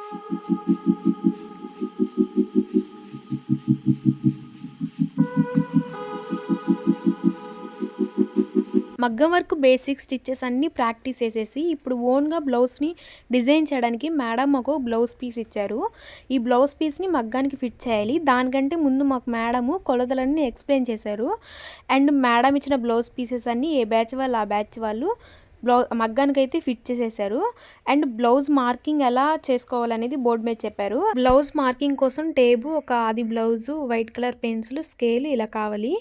మగ్గం work basic stitches అన్నీ practice చేసేసి ఇప్పుడు ఓన్గా బ్లౌజ్ని డిజైన్ చేయడానికి మేడం మాకు బ్లౌజ్ పీస్ ఇచ్చారు. ఈ బ్లౌజ్ పీస్ని మగ్గానికి ఫిట్ చేయాలి. దానికంటే ముందు మాకు మేడము కొలతలన్నీ ఎక్స్ప్లెయిన్ చేశారు. అండ్ మేడం ఇచ్చిన బ్లౌజ్ పీసెస్ అన్నీ ఏ బ్యాచ్ వాళ్ళు ఆ బ్యాచ్ వాళ్ళు మగ్గానికి అయితే ఫిట్ చేసేసారు. అండ్ బ్లౌజ్ మార్కింగ్ ఎలా చేసుకోవాలనేది బోర్డు మీద చెప్పారు. బ్లౌజ్ మార్కింగ్ కోసం టేబు, ఒక ఆది blouse, white colour pencil, scale ఇలా కావాలి.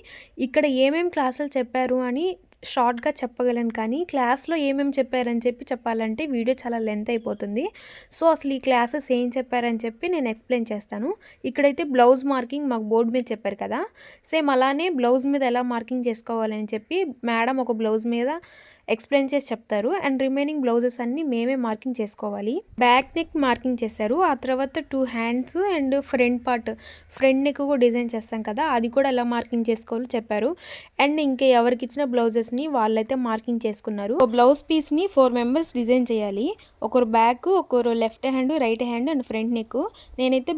ఇక్కడ ఏమేమి క్లాసులు చెప్పారు అని షార్ట్గా చెప్పగలను, కానీ క్లాస్లో ఏమేమి చెప్పారని చెప్పాలంటే వీడియో చాలా లెంత్ అయిపోతుంది. సో అసలు ఈ క్లాసెస్ ఏం చెప్పారని చెప్పి నేను ఎక్స్ప్లెయిన్ చేస్తాను. ఇక్కడైతే బ్లౌజ్ మార్కింగ్ మాకు బోర్డు మీద చెప్పారు కదా, సేమ్ అలానే బ్లౌజ్ మీద ఎలా మార్కింగ్ చేసుకోవాలని చెప్పి మేడం ఒక బ్లౌజ్ మీద ఎక్స్ప్లెయిన్ చేసి చెప్తారు. అండ్ రిమైనింగ్ బ్లౌజెస్ అన్నీ మేమే మార్కింగ్ చేసుకోవాలి. బ్యాక్ నెక్ మార్కింగ్ చేశారు. ఆ తర్వాత 2 hands and front part, front neck కూడా డిజైన్ చేస్తాం కదా, అది కూడా ఎలా మార్కింగ్ చేసుకోవాలో చెప్పారు. అండ్ ఇంకా ఎవరికి ఇచ్చిన బ్లౌజెస్ని వాళ్ళైతే మార్కింగ్ చేసుకున్నారు. బ్లౌజ్ పీస్ని 4 మెంబర్స్ డిజైన్ చేయాలి. ఒకరు బ్యాక్, ఒకరు left hand, right hand and front neck. నేనైతే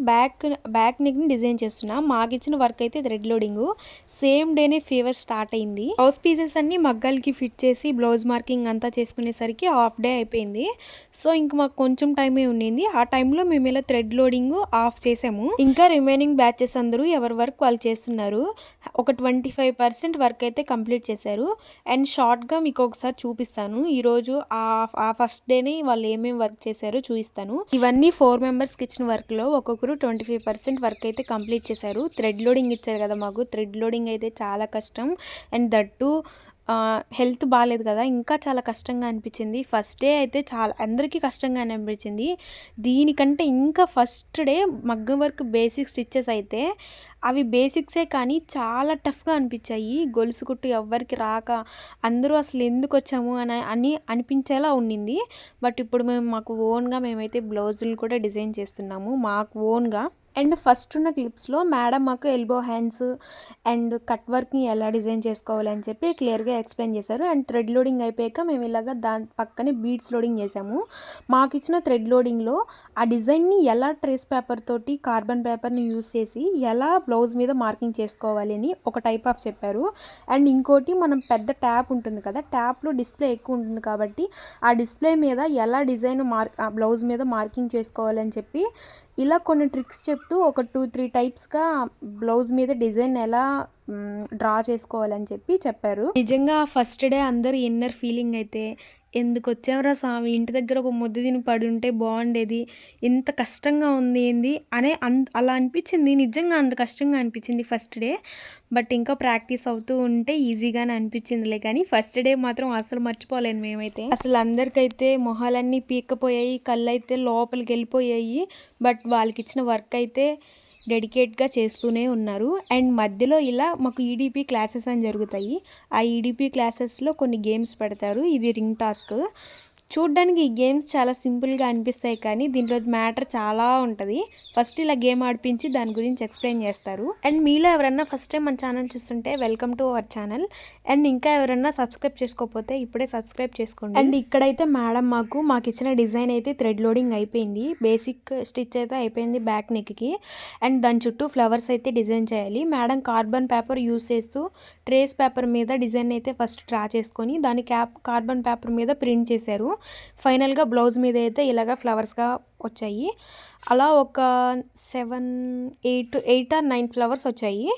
బ్యాక్ నెక్ని డిజైన్ చేస్తున్నా. మాకు ఇచ్చిన వర్క్ అయితే థ్రెడ్ లోడింగ్. సేమ్ డేనే ఫీవర్ స్టార్ట్ అయింది. బ్లౌజ్ పీసెస్ అన్ని మగ్గాలకి ఫిట్ చేసి బ్లౌజ్ మార్కింగ్ అంతా చేసుకునేసరికి హాఫ్ డే అయిపోయింది. సో ఇంక మాకు కొంచెం టైమే ఉండింది. ఆ టైంలో మేము ఇలా థ్రెడ్ లోడింగ్ ఆఫ్ చేసాము. ఇంకా రిమైనింగ్ బ్యాచెస్ అందరూ ఎవరి వర్క్ వాళ్ళు చేస్తున్నారు. ఒక 25% వర్క్ అయితే కంప్లీట్ చేశారు. అండ్ షార్ట్గా మీకు ఒకసారి చూపిస్తాను. ఈరోజు ఆ ఫస్ట్ డేనే వాళ్ళు ఏమేమి వర్క్ చేశారో చూపిస్తాను. ఇవన్నీ 4 మెంబర్స్కి ఇచ్చిన వర్క్లో ఒక్కొక్కరు 25% వర్క్ అయితే కంప్లీట్ చేశారు. థ్రెడ్ లోడింగ్ ఇచ్చారు కదా మాకు, థ్రెడ్ లోడింగ్ అయితే చాలా కష్టం. అండ్ దట్టు హెల్త్ బాగాలేదు కదా, ఇంకా చాలా కష్టంగా అనిపించింది. ఫస్ట్ డే అయితే చాలా అందరికీ కష్టంగానే అనిపించింది. దీనికంటే ఇంకా ఫస్ట్ డే మగ్గం వర్క్ బేసిక్ స్టిచ్చెస్ అయితే అవి బేసిక్సే కానీ చాలా టఫ్గా అనిపించాయి. గొలుసు కుట్టు ఎవ్వరికి రాక అందరూ అసలు ఎందుకు వచ్చాము అని అనిపించేలా ఉండింది. బట్ ఇప్పుడు మాకు ఓన్గా మేమైతే బ్లౌజులు కూడా డిజైన్ చేస్తున్నాము మాకు ఓన్గా. అండ్ ఫస్ట్ ఉన్న క్లిప్స్లో మేడం మాకు ఎల్బో హ్యాండ్స్ అండ్ కట్ వర్క్ని ఎలా డిజైన్ చేసుకోవాలని చెప్పి క్లియర్గా ఎక్స్ప్లెయిన్ చేశారు. అండ్ థ్రెడ్ లోడింగ్ అయిపోయాక మేము ఇలాగ దాని పక్కనే బీడ్స్ లోడింగ్ చేసాము. మాకు ఇచ్చిన థ్రెడ్ లోడింగ్లో ఆ డిజైన్ని ఎలా ట్రేస్ పేపర్ తోటి కార్బన్ పేపర్ని యూజ్ చేసి ఎలా బ్లౌజ్ మీద మార్కింగ్ చేసుకోవాలి అని ఒక టైప్ ఆఫ్ చెప్పారు. అండ్ ఇంకోటి మనం పెద్ద ట్యాప్ ఉంటుంది కదా, ట్యాప్లో డిస్ప్లే ఎక్కువ ఉంటుంది కాబట్టి ఆ డిస్ప్లే మీద ఎలా డిజైన్ బ్లౌజ్ మీద మార్కింగ్ చేసుకోవాలని చెప్పి ఇలా కొన్ని ట్రిక్స్ చెప్తూ ఒక 2-3 టైప్స్గా బ్లౌజ్ మీద డిజైన్ ఎలా డ్రా చేసుకోవాలని చెప్పి చెప్పారు. నిజంగా ఫస్ట్ డే అందరు ఇన్నర్ ఫీలింగ్ అయితే ఎందుకు వచ్చావురా స్వామి, ఇంటి దగ్గర ఒక ముద్ద తిని పడి ఉంటే బాగుండేది, ఎంత కష్టంగా ఉంది ఏంది అనే అలా అనిపించింది. నిజంగా అంత కష్టంగా అనిపించింది ఫస్ట్ డే. బట్ ఇంకా ప్రాక్టీస్ అవుతూ ఉంటే ఈజీగానే అనిపించిందిలే, కానీ ఫస్ట్ డే మాత్రం అసలు మర్చిపోలేను మేమైతే. అసలు అందరికైతే మొహాలన్నీ పీక్కపోయాయి, కళ్ళు అయితే లోపలికి వెళ్ళిపోయాయి. బట్ వాళ్ళకి ఇచ్చిన వర్క్ అయితే డెడికేట్గా చేస్తూనే ఉన్నారు. అండ్ మధ్యలో ఇలా మాకు ఈడీపీ క్లాసెస్ అని జరుగుతాయి. ఆ ఈడీపీ క్లాసెస్లో కొన్ని గేమ్స్ పెడతారు. ఇది రింగ్ టాస్క్. చూడ్డానికి ఈ గేమ్స్ చాలా సింపుల్గా అనిపిస్తాయి, కానీ దీంట్లో మ్యాటర్ చాలా ఉంటుంది. ఫస్ట్ ఇలా గేమ్ ఆడిపించి దాని గురించి ఎక్స్ప్లెయిన్ చేస్తారు. అండ్ మీలో ఎవరన్నా ఫస్ట్ టైం మన ఛానల్ చూస్తుంటే welcome to our channel. And ఇంకా ఎవరన్నా సబ్స్క్రైబ్ చేసుకోకపోతే ఇప్పుడే సబ్స్క్రైబ్ చేసుకోండి. అండ్ ఇక్కడైతే మేడం మాకు ఇచ్చిన డిజైన్ అయితే థ్రెడ్ లోడింగ్ అయిపోయింది. బేసిక్ స్టిచ్ అయితే అయిపోయింది బ్యాక్ నెక్కి. అండ్ దాని చుట్టూ ఫ్లవర్స్ అయితే డిజైన్ చేయాలి. మేడం కార్బన్ పేపర్ యూస్ చేస్తూ ట్రేస్ పేపర్ మీద డిజైన్ అయితే ఫస్ట్ డ్రా చేసుకొని దాని కార్బన్ పేపర్ మీద ప్రింట్ చేశారు. ఫైనల్గా బ్లౌజ్ మీద అయితే ఇలాగ ఫ్లవర్స్గా వచ్చాయి. అలా ఒక 8 or 9 ఫ్లవర్స్ వచ్చాయి.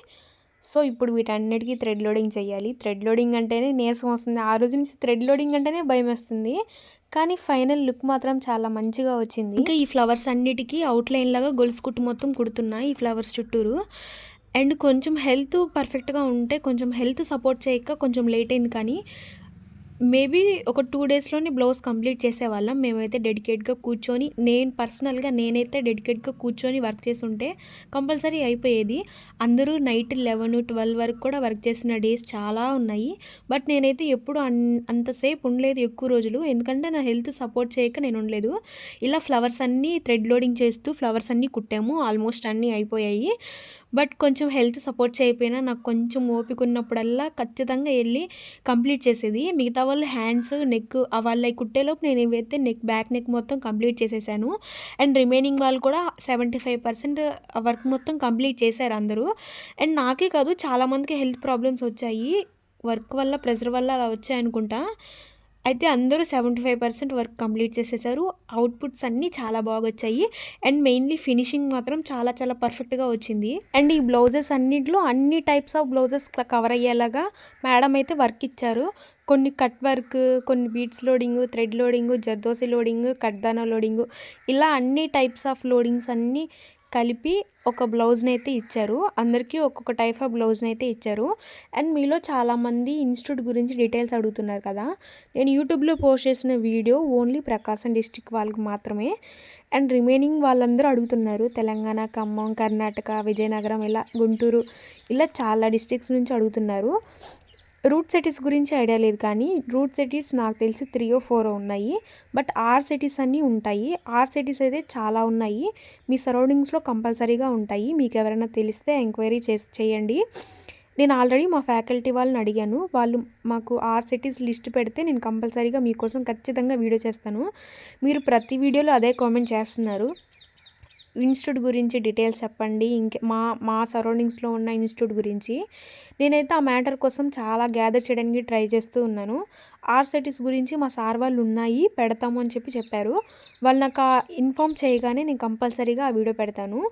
సో ఇప్పుడు వీటన్నిటికీ థ్రెడ్ లోడింగ్ చేయాలి. థ్రెడ్ లోడింగ్ అంటేనే నీరసం వస్తుంది. ఆ రోజు నుంచి థ్రెడ్ లోడింగ్ అంటేనే భయం వస్తుంది, కానీ ఫైనల్ లుక్ మాత్రం చాలా మంచిగా వచ్చింది. ఇంకా ఈ ఫ్లవర్స్ అన్నిటికీ అవుట్లైన్ లాగా గొలుసు కుట్టు మొత్తం కుడుతున్నాయి ఈ ఫ్లవర్స్ చుట్టూరు. అండ్ కొంచెం హెల్త్ పర్ఫెక్ట్గా ఉంటే, కొంచెం హెల్త్ సపోర్ట్ చేయక కొంచెం లేట్ అయింది, కానీ మేబీ ఒక 2 డేస్లోనే బ్లౌజ్ కంప్లీట్ చేసేవాళ్ళం. మేమైతే డెడికేట్గా కూర్చొని నేనైతే డెడికేట్గా కూర్చొని వర్క్ చేస్తుంటే కంపల్సరీ అయిపోయేది. అందరూ నైట్ 11-12 వరకు కూడా వర్క్ చేసిన డేస్ చాలా ఉన్నాయి. బట్ నేనైతే ఎప్పుడు అంతసేపు ఉండలేదు ఎక్కువ రోజులు, ఎందుకంటే నా హెల్త్ సపోర్ట్ చేయక నేను ఉండలేదు. ఇలా ఫ్లవర్స్ అన్నీ థ్రెడ్ లోడింగ్ చేస్తూ ఫ్లవర్స్ అన్నీ కుట్టాము. ఆల్మోస్ట్ అన్నీ అయిపోయాయి. బట్ కొంచెం హెల్త్ సపోర్ట్ చేయకపోయినా నాకు కొంచెం ఓపిక ఉన్నప్పుడల్లా ఖచ్చితంగా వెళ్ళి కంప్లీట్ చేసేది. మిగతా వాళ్ళు హ్యాండ్స్, నెక్ వాళ్ళయి కుట్టేలోపు నేను ఇవైతే బ్యాక్ నెక్ మొత్తం కంప్లీట్ చేసేసాను. అండ్ రిమైనింగ్ వాళ్ళు కూడా 75% వర్క్ మొత్తం కంప్లీట్ చేశారు అందరూ. అండ్ నాకే కాదు చాలామందికి హెల్త్ ప్రాబ్లమ్స్ వచ్చాయి. వర్క్ వల్ల, ప్రెషర్ వల్ల అలా వచ్చాయనుకుంటా. అయితే అందరూ 75% వర్క్ కంప్లీట్ చేసేసారు. అవుట్‌పుట్స్ అన్నీ చాలా బాగొచ్చాయి. అండ్ మెయిన్‌లీ ఫినిషింగ్ మాత్రం చాలా చాలా పర్ఫెక్ట్‌గా వచ్చింది. అండ్ ఈ బ్లౌజెస్ అన్నిట్లో అన్ని టైప్స్ ఆఫ్ బ్లౌజెస్ కవర్ అయ్యేలాగా మేడం అయితే వర్క్ ఇచ్చారు. కొన్ని కట్ వర్క్, కొన్ని beads loading, thread loading, zardozi loading, కట్దానా లోడింగు, ఇలా అన్ని టైప్స్ ఆఫ్ లోడింగ్స్ అన్నీ కలిపి ఒక బ్లౌజ్‌నైతే ఇచ్చారు. అందరికీ ఒక్కొక్క టైప్ ఆఫ్ బ్లౌజ్‌నైతే ఇచ్చారు. అండ్ మీలో చాలామంది ఇన్‌స్టిట్యూట్ గురించి డీటెయిల్స్ అడుగుతున్నారు కదా! నేను యూట్యూబ్‌లో పోస్ట్ చేసిన వీడియో ఓన్లీ ప్రకాశం డిస్ట్రిక్ట్ వాళ్ళకి మాత్రమే. అండ్ రిమైనింగ్ వాళ్ళందరూ అడుగుతున్నారు. తెలంగాణ, ఖమ్మం, కర్ణాటక, విజయనగరం, ఇలా గుంటూరు, ఇలా చాలా డిస్ట్రిక్ట్స్ నుంచి అడుగుతున్నారు. రూట్ సిటీస్ గురించి ఐడియా లేదు కానీ రూట్ సిటీస్ నాకు తెలిసి 3 or 4 ఉన్నాయి. బట్ ఆర్ సిటీస్ అన్నీ ఉంటాయి. ఆర్ సిటీస్ అయితే చాలా ఉన్నాయి. మీ సరౌండింగ్స్లో కంపల్సరీగా ఉంటాయి. మీకు ఎవరైనా తెలిస్తే ఎంక్వైరీ చేయండి. నేను ఆల్రెడీ మా ఫ్యాకల్టీ వాళ్ళని అడిగాను. వాళ్ళు మాకు ఆర్ సిటీస్ లిస్ట్ పెడితే నేను కంపల్సరీగా మీకోసం ఖచ్చితంగా వీడియో చేస్తాను. మీరు ప్రతి వీడియోలో అదే కామెంట్ చేస్తున్నారు. ఇన్స్టిట్యూట్ గురించి డీటెయిల్స్ చెప్పండి, మా సరౌండింగ్స్లో ఉన్న ఇన్స్టిట్యూట్ గురించి. నేనైతే ఆ మ్యాటర్ కోసం చాలా గ్యాదర్ చేయడానికి ట్రై చేస్తూ ఉన్నాను. ఆర్సిటీస్ గురించి మా సార్ వాళ్ళు ఉన్నాయి, పెడతాము అని చెప్పారు. వాళ్ళు నాకు ఇన్ఫామ్ చేయగానే నేను కంపల్సరీగా ఆ వీడియో పెడతాను.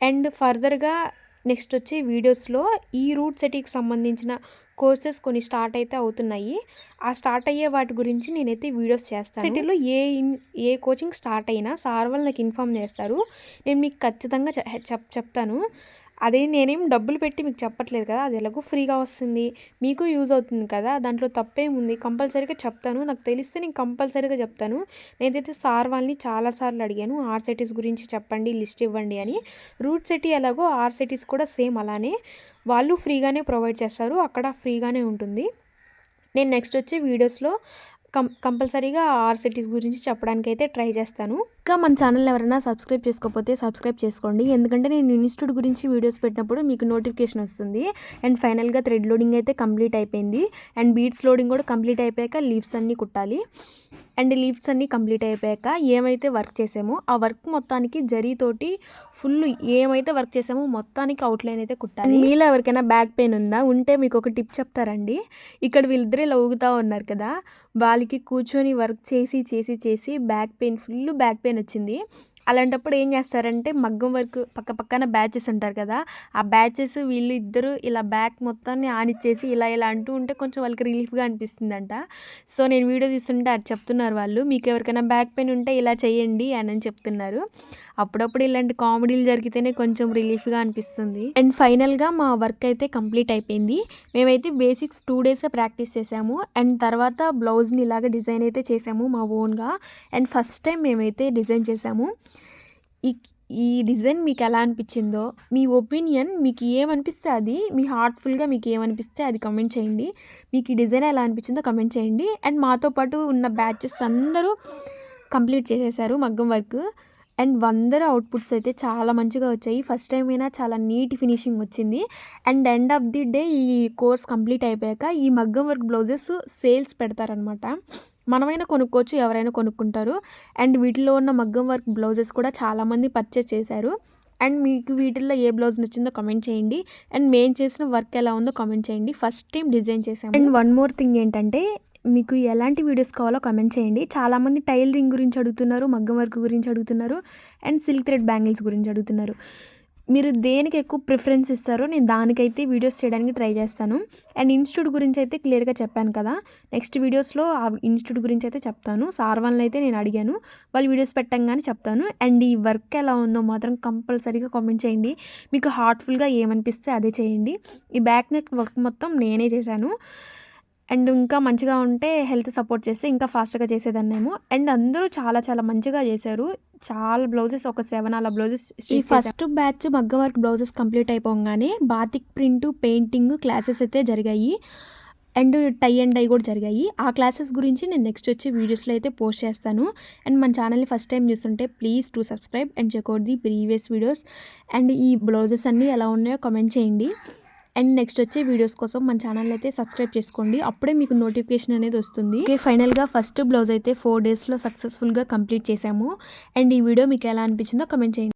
అండ్ ఫర్దర్గా నెక్స్ట్ వచ్చే వీడియోస్లో ఈ రూట్ సిటీకి సంబంధించిన కోర్సెస్ కొన్ని స్టార్ట్ అయితే అవుతున్నాయి. ఆ స్టార్ట్ అయ్యే వాటి గురించి నేనైతే వీడియోస్ చేస్తాను. సిటీలో ఏ కోచింగ్ స్టార్ట్ అయినా సార్ వాళ్ళు నాకు ఇన్ఫామ్ చేస్తారు. నేను మీకు ఖచ్చితంగా చెప్తాను. అదే నేనేం డబ్బులు పెట్టి మీకు చెప్పట్లేదు కదా, అది ఎలాగో ఫ్రీగా వస్తుంది, మీకు యూజ్ అవుతుంది కదా, దాంట్లో తప్పేముంది. కంపల్సరీగా చెప్తాను. నాకు తెలిస్తే నేను కంపల్సరీగా చెప్తాను. నేనైతే సార్ వాళ్ళని చాలాసార్లు అడిగాను, ఆర్ సిటీస్ గురించి చెప్పండి, లిస్ట్ ఇవ్వండి అని. రూట్ సిటీ ఎలాగో ఆర్ సిటీస్ కూడా సేమ్ అలానే వాళ్ళు ఫ్రీగానే ప్రొవైడ్ చేస్తారు. అక్కడ ఫ్రీగానే ఉంటుంది. నేను నెక్స్ట్ వచ్చే వీడియోస్లో కంపల్సరీగా ఆర్ సిటీస్ గురించి చెప్పడానికి అయితే ట్రై చేస్తాను. ఇంకా మన ఛానల్ ఎవరైనా సబ్స్క్రైబ్ చేసుకోకపోతే సబ్స్క్రైబ్ చేసుకోండి. ఎందుకంటే నేను ఇన్స్టిట్యూట్ గురించి వీడియోస్ పెట్టినప్పుడు మీకు నోటిఫికేషన్ వస్తుంది. అండ్ ఫైనల్గా థ్రెడ్ లోడింగ్ అయితే కంప్లీట్ అయిపోయింది. అండ్ బీడ్స్ లోడింగ్ కూడా కంప్లీట్ అయిపోయాక లీవ్స్ అన్నీ కుట్టాలి. అండ్ లీవ్స్ అన్నీ కంప్లీట్ అయిపోయాక ఏమైతే వర్క్ చేసామో ఆ వర్క్ మొత్తానికి జరీతోటి ఫుల్ ఏమైతే వర్క్ చేసామో మొత్తానికి అవుట్లైన్ అయితే కుట్టాలి. మీలో ఎవరికైనా బ్యాక్ పెయిన్ ఉందా? ఉంటే మీకు ఒక టిప్ చెప్తారండి. ఇక్కడ వీళ్ళిద్దరే లవ్వుతూ ఉన్నారు కదా, వాళ్ళకి కూర్చొని వర్క్ చేసి బ్యాక్ పెయిన్ వచ్చింది. అలాంటప్పుడు ఏం చేస్తారంటే మగ్గం వర్క్ పక్కన బ్యాచెస్ ఉంటారు కదా, ఆ బ్యాచెస్ వీళ్ళు ఇద్దరు ఇలా బ్యాక్ మొత్తాన్ని ఆనిచ్చేసి ఇలా అంటూ ఉంటే కొంచెం వాళ్ళకి రిలీఫ్గా అనిపిస్తుందంట. సో నేను వీడియో తీస్తుంటే అది చెప్తున్నారు వాళ్ళు, మీకు ఎవరికైనా బ్యాక్ పెయిన్ ఉంటే ఇలా చేయండి అని చెప్తున్నారు. అప్పుడప్పుడు ఇలాంటి కామెడీలు జరిగితేనే కొంచెం రిలీఫ్గా అనిపిస్తుంది. అండ్ ఫైనల్గా మా వర్క్ అయితే కంప్లీట్ అయిపోయింది. మేమైతే బేసిక్స్ 2 days ప్రాక్టీస్ చేసాము. అండ్ తర్వాత బ్లౌజ్ని ఇలాగ డిజైన్ అయితే చేసాము మా ఓన్గా. అండ్ ఫస్ట్ టైం మేమైతే డిజైన్ చేసాము. ఈ డిజైన్ మీకు ఎలా అనిపించిందో, మీ ఒపీనియన్, మీకు ఏమనిపిస్తే అది, మీ హార్ట్ఫుల్గా మీకు ఏమనిపిస్తే అది కమెంట్ చేయండి. మీకు ఈ డిజైన్ ఎలా అనిపించిందో కమెంట్ చేయండి. అండ్ మాతో పాటు ఉన్న బ్యాచెస్ అందరూ కంప్లీట్ చేసేసారు మగ్గం వర్క్. అండ్ అందరూ అవుట్పుట్స్ అయితే చాలా మంచిగా వచ్చాయి. ఫస్ట్ టైం అయినా చాలా నీట్ ఫినిషింగ్ వచ్చింది. And end of the day ఈ కోర్స్ కంప్లీట్ అయిపోయాక ఈ మగ్గం వర్క్ బ్లౌజెస్ సేల్స్ పెడతారనమాట. మనమైనా కొనుక్కోవచ్చు, ఎవరైనా కొనుక్కుంటారు. అండ్ వీటిలో ఉన్న మగ్గం వర్క్ బ్లౌజెస్ కూడా చాలామంది పర్చేస్ చేశారు. అండ్ మీకు వీటిల్లో ఏ బ్లౌజ్ నచ్చిందో కమెంట్ చేయండి. అండ్ మేము చేసిన వర్క్ ఎలా ఉందో కమెంట్ చేయండి. ఫస్ట్ టైం డిజైన్ చేసాము. అండ్ వన్ మోర్ థింగ్ ఏంటంటే, మీకు ఎలాంటి వీడియోస్ కావాలో కమెంట్ చేయండి. చాలామంది టైలరింగ్ గురించి అడుగుతున్నారు, మగ్గం వర్క్ గురించి అడుగుతున్నారు, అండ్ సిల్క్ థ్రెడ్ బ్యాంగిల్స్ గురించి అడుగుతున్నారు. మీరు దేనికి ఎక్కువ ప్రిఫరెన్స్ ఇస్తారో నేను దానికైతే వీడియోస్ చేయడానికి ట్రై చేస్తాను. అండ్ ఇన్స్టిట్యూట్ గురించి అయితే క్లియర్గా చెప్పాను కదా, నెక్స్ట్ వీడియోస్లో ఆ ఇన్స్టిట్యూట్ గురించి అయితే చెప్తాను. సార్ వాళ్ళని అయితే నేను అడిగాను, వాళ్ళు వీడియోస్ పెట్టంగానే చెప్తాను. అండ్ ఈ వర్క్ ఎలా ఉందో మాత్రం కంపల్సరీగా కామెంట్ చేయండి. మీకు హార్ట్ఫుల్గా ఏమనిపిస్తే అదే చేయండి. ఈ బ్యాక్ నెక్ వర్క్ మొత్తం నేనే చేశాను. అండ్ ఇంకా మంచిగా ఉంటే హెల్త్ సపోర్ట్ చేస్తే ఇంకా ఫాస్ట్గా చేసేదాన్నేమో. అండ్ అందరూ చాలా చాలా మంచిగా చేశారు. చాలా బ్లౌజెస్, ఒక 7 అలా బ్లౌజెస్. ఈ ఫస్ట్ బ్యాచ్ మగ్గం వర్క్ బ్లౌజెస్ కంప్లీట్ అయిపోగానే బాతిక్ ప్రింట్, పెయింటింగ్ క్లాసెస్ అయితే జరిగాయి. అండ్ టై అండ్ డై కూడా జరిగాయి. ఆ క్లాసెస్ గురించి నేను నెక్స్ట్ వచ్చే వీడియోస్లో అయితే పోస్ట్ చేస్తాను. అండ్ మన ఛానల్ని ఫస్ట్ టైం చూస్తుంటే please to subscribe and checkout the previous videos. And ఈ బ్లౌజెస్ అన్నీ ఎలా ఉన్నాయో కమెంట్ చేయండి. అండ్ నెక్స్ట్ వచ్చే వీడియోస్ కోసం మన ఛానల్ అయితే సబ్స్క్రైబ్ చేసుకోండి. అప్పుడే మీకు నోటిఫికేషన్ అనేది వస్తుంది. ఓకే, ఫైనల్గా ఫస్ట్ బ్లౌజ్ అయితే 4 డేస్లో సక్సెస్ఫుల్గా కంప్లీట్ చేశాము. అండ్ ఈ వీడియో మీకు ఎలా అనిపించిందో కమెంట్ చేయండి.